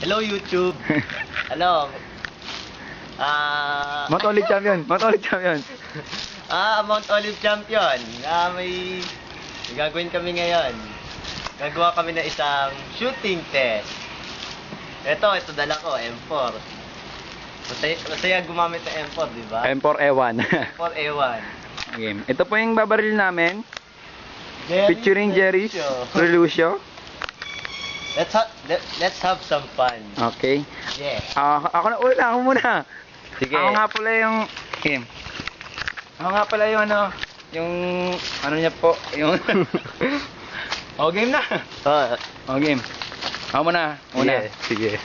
Hello YouTube. Ano? Mount Olive Champion. Mount Olive Champion. Mount Olive Champion. May gagawin kami ngayon. Gagawa kami ng isang shooting test. Ito dala ko, M4. Masaya gumamit ng M4, di ba? M4A1. M4A1. Game. Ito po yung babaril namin. Featuring Jerry's Relucio. Let's have some fun. Okay. Yeah. Ako na una, ako muna. Sige. Ako nga pala yung game. Ako nga pala yung yung niya po, yung game na. Game. Ako muna, una. Yeah, sige.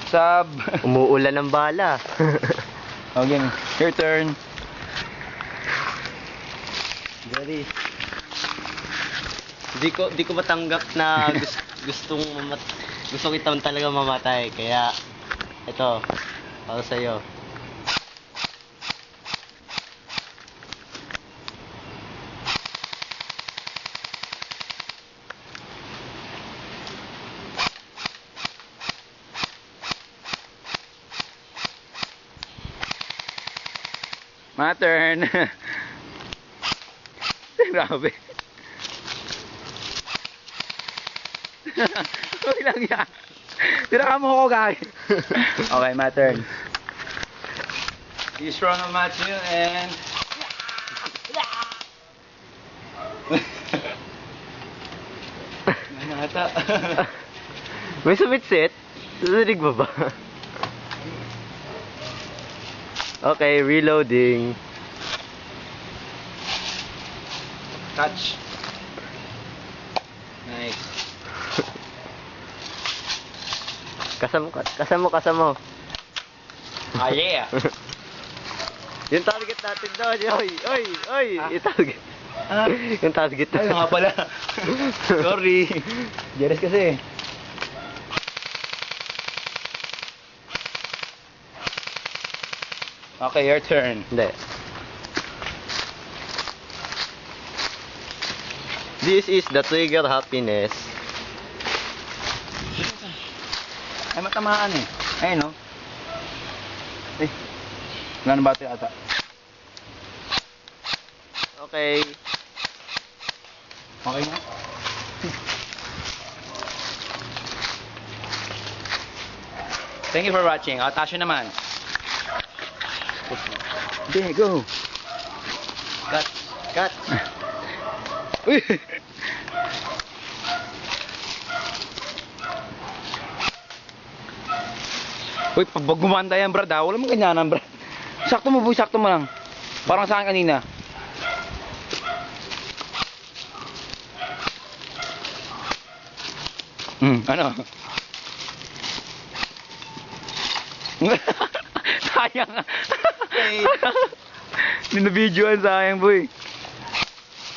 Sub. Umuulan ng bala. Okay, your turn. Jerry. Di ko matanggap na gusto kita talaga mamatay. Kaya ito para sa iyo. My turn. Grabe. Okay lang yan. Tira mo ako, guys. Okay, my turn. You strong on match yun and... Nanata. May sumitsit? Narinig mo ba? Okay, reloading. Touch. Nice. Kasamo. Ah, yeah. Yung target natin doon. Oy. Yung target. Yung target. Ay, nga pala. Sorry. Jealous kasi. Okay, your turn. Hindi. This is the trigger happiness. Ay, matamaan eh. Ayun, no? Eh, wala na battery ata. Okay. Okay na? Thank you for watching. Tasyo naman. Okay, go. Cut. Uy! Uy, pag gumanda yan, brad, wala mong ganyanan, brad. Sakto mo, boy, sakto mo lang. Parang sa akin kanina. Ano? Sayang. Ninabidyoan sayang, boy.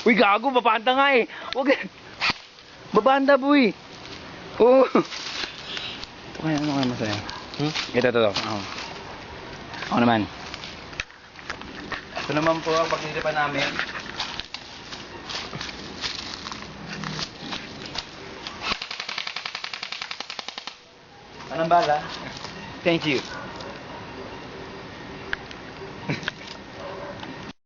Uy, gago, babanda nga eh. Wag. Babanda, boy. Oh. Ito kaya, ano kaya masaya? Ito. Ako naman. Ito naman po ang pagsisipan namin. Anong bala? Thank you.